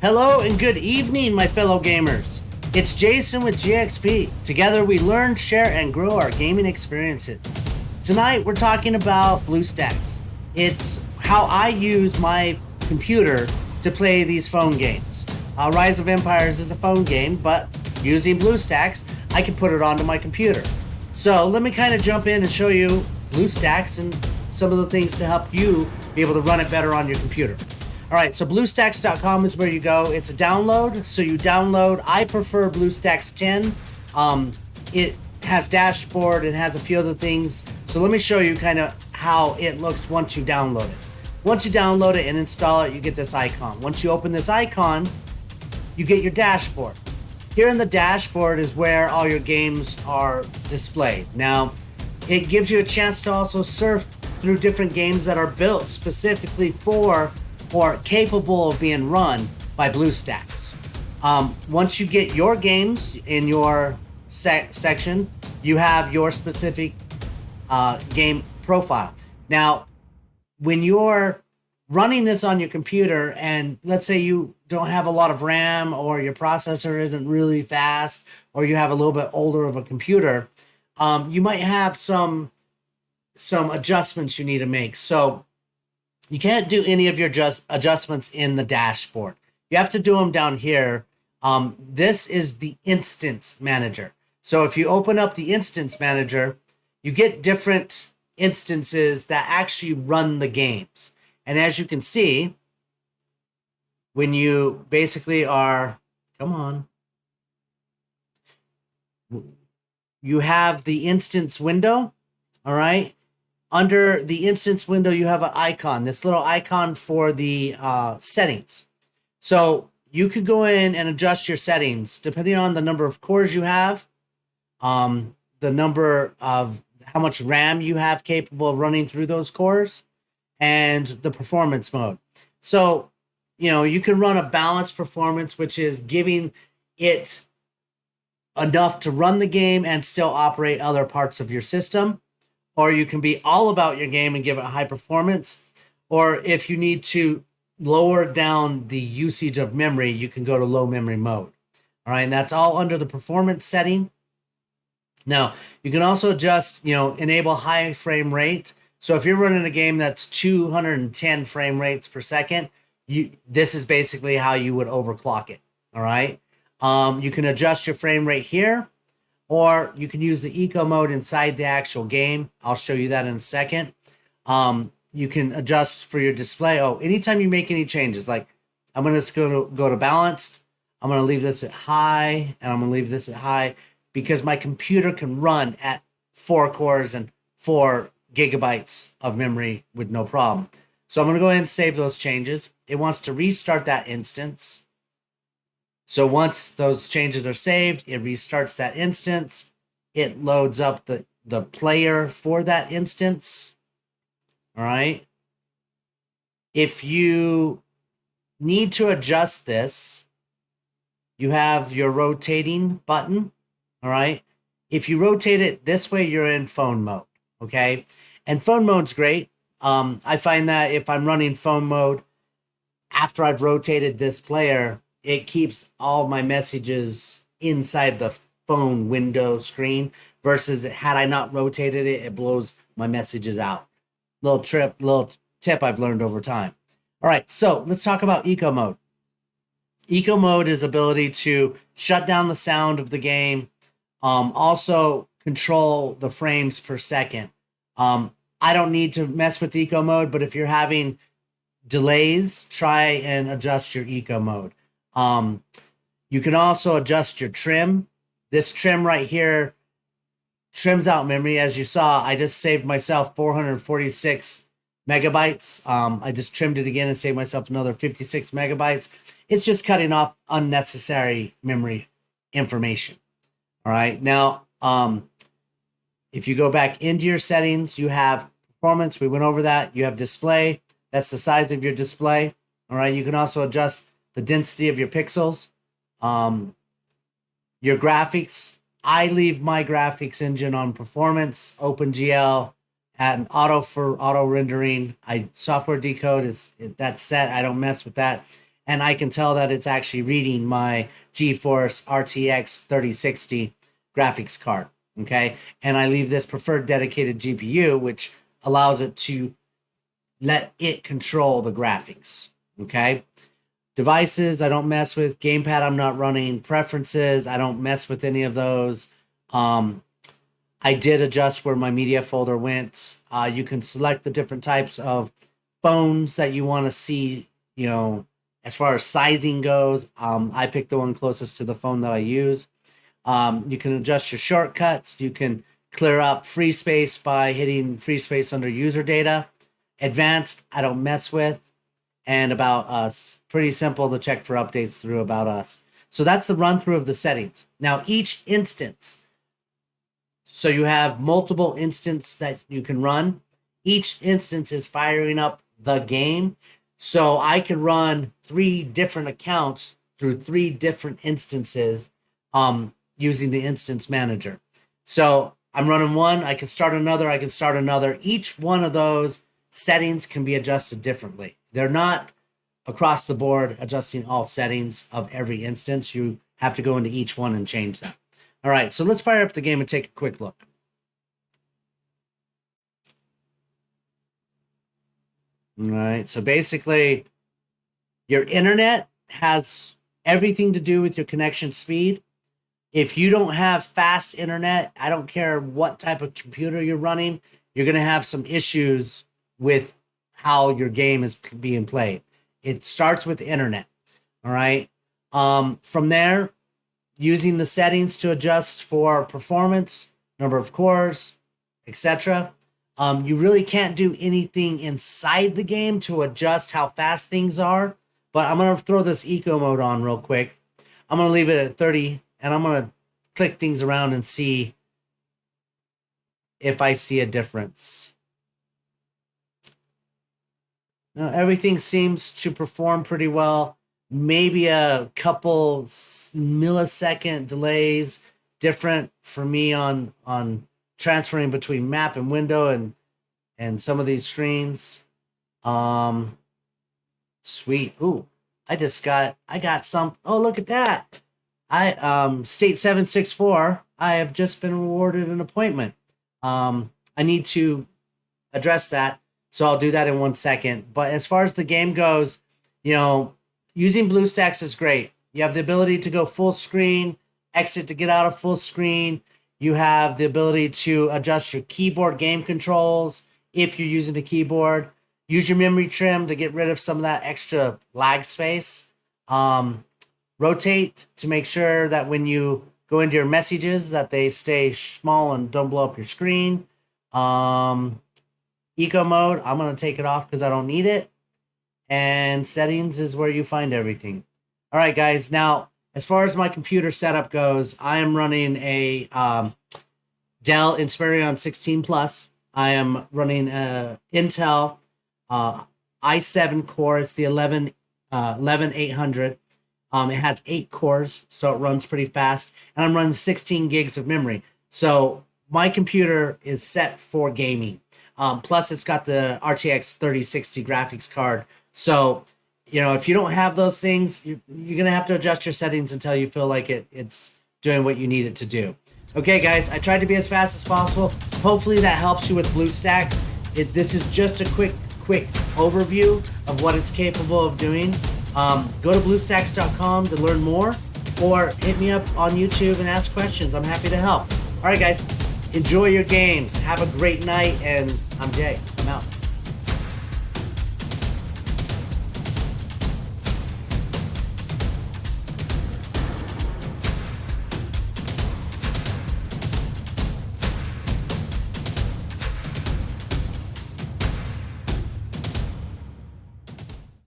Hello and good evening, my fellow gamers. It's Jason with GXP. Together we learn, share, and grow our gaming experiences. Tonight we're talking about Bluestacks. It's how I use my computer to play these phone games. Rise of Empires is a phone game, but using Bluestacks, I can put it onto my computer. So let me kind of jump in and show you Bluestacks and some of the things to help you be able to run it better on your computer. All right, so BlueStacks.com is where you go. It's a download, so you download. I prefer BlueStacks 10. It has dashboard, it has a few other things. So let me show you kind of how it looks once you download it. Once you download it and install it, you get this icon. Once you open this icon, you get your dashboard. Here in the dashboard is where all your games are displayed. Now, it gives you a chance to also surf through different games that are built specifically for or capable of being run by Bluestacks. Once you get your games in your section, you have your specific game profile. Now, when you're running this on your computer, and let's say you don't have a lot of RAM or your processor isn't really fast, or you have a little bit older of a computer, you might have some adjustments you need to make. So you can't do any of your adjustments in the dashboard. You have to do them down here. This is the instance manager. So if you open up the instance manager, you get different instances that actually run the games. And as you can see, when you basically are, come on, you have the instance window, all right? Under the instance window, you have an icon, this little icon for the settings. So you could go in and adjust your settings depending on the number of cores you have, the number of how much RAM you have capable of running through those cores, and the performance mode. So, you can run a balanced performance, which is giving it enough to run the game and still operate other parts of your system. Or you can be all about your game and give it high performance. Or if you need to lower down the usage of memory, you can go to low memory mode. All right, and that's all under the performance setting. Now, you can also adjust, enable high frame rate. So if you're running a game that's 210 frame rates per second, this is basically how you would overclock it. All right, you can adjust your frame rate here, or you can use the eco mode inside the actual game. I'll show you that in a second. You can adjust for your display. Oh, anytime you make any changes, like I'm going to go to balanced. I'm going to leave this at high, and I'm going to leave this at high because my computer can run at 4 cores and 4 gigabytes of memory with no problem. So I'm going to go ahead and save those changes. It wants to restart that instance. So once those changes are saved, it restarts that instance. It loads up the player for that instance. All right. If you need to adjust this, you have your rotating button. All right. If you rotate it this way, you're in phone mode. Okay. And phone mode's great. I find that if I'm running phone mode after I've rotated this player, it keeps all my messages inside the phone window screen versus had I not rotated it, it blows my messages out. Little tip I've learned over time. All right, so let's talk about eco mode. Eco mode is ability to shut down the sound of the game, also control the frames per second. I don't need to mess with eco mode, but if you're having delays, try and adjust your eco mode. You can also adjust your trim. This trim right here trims out memory. As you saw, I just saved myself 446 megabytes. I just trimmed it again and saved myself another 56 megabytes. It's just cutting off unnecessary memory information. All right. Now, if you go back into your settings, you have performance. We went over that. You have display. That's the size of your display. All right. You can also adjust the density of your pixels, your graphics. I leave my graphics engine on performance, OpenGL, and auto for auto rendering. Software decode that's set. I don't mess with that. and I can tell that it's actually reading my GeForce RTX3060 graphics card. Okay, and I leave this preferred dedicated GPU, which allows it to let it control the graphics. Okay, devices I don't mess with. Gamepad I'm not running. Preferences I don't mess with any of those. I did adjust where my media folder went. You can select the different types of phones that you want to see, you know, as far as sizing goes. I picked the one closest to the phone that I use. You can adjust your shortcuts. You can clear up free space by hitting free space under user data. Advanced, I don't mess with. And about us, pretty simple to check for updates through about us. So that's the run through of the settings. Now each instance, so you have multiple instances that you can run. Each instance is firing up the game. So I can run 3 different accounts through 3 different instances using the instance manager. So I'm running one, I can start another, I can start another. Each one of those settings can be adjusted differently. They're not across the board adjusting all settings of every instance. You have to go into each one and change them. All right, so let's fire up the game and take a quick look. All right, so basically your internet has everything to do with your connection speed. If you don't have fast internet, I don't care what type of computer you're running, you're going to have some issues with how your game is being played. It starts with internet. All right. From there, using the settings to adjust for performance, number of cores, etc. You really can't do anything inside the game to adjust how fast things are. But I'm going to throw this eco mode on real quick. I'm going to leave it at 30. And I'm going to click things around and see if I see a difference. Now, everything seems to perform pretty well. Maybe a couple millisecond delays different for me on transferring between map and window and some of these screens. Sweet. Ooh, I got some. Oh, look at that. State 764, I have just been awarded an appointment. I need to address that, so I'll do that in 1 second. But as far as the game goes, you know, using BlueStacks is great. You have the ability to go full screen, exit to get out of full screen. You have the ability to adjust your keyboard game controls if you're using a keyboard. Use your memory trim to get rid of some of that extra lag space. Rotate to make sure that when you go into your messages that they stay small and don't blow up your screen. Eco mode, I'm going to take it off because I don't need it. And settings is where you find everything. All right, guys. Now, as far as my computer setup goes, I am running a Dell Inspiron 16 Plus. I am running a Intel i7 core. It's the 11800. It has 8 cores, so it runs pretty fast. And I'm running 16 gigs of memory. So my computer is set for gaming. Plus, it's got the RTX 3060 graphics card. So, you know, if you don't have those things, you're going to have to adjust your settings until you feel like it's doing what you need it to do. Okay, guys, I tried to be as fast as possible. Hopefully that helps you with BlueStacks. This is just a quick overview of what it's capable of doing. Go to Bluestacks.com to learn more, or hit me up on YouTube and ask questions. I'm happy to help. All right, guys, enjoy your games. Have a great night, and I'm Jay. I'm out.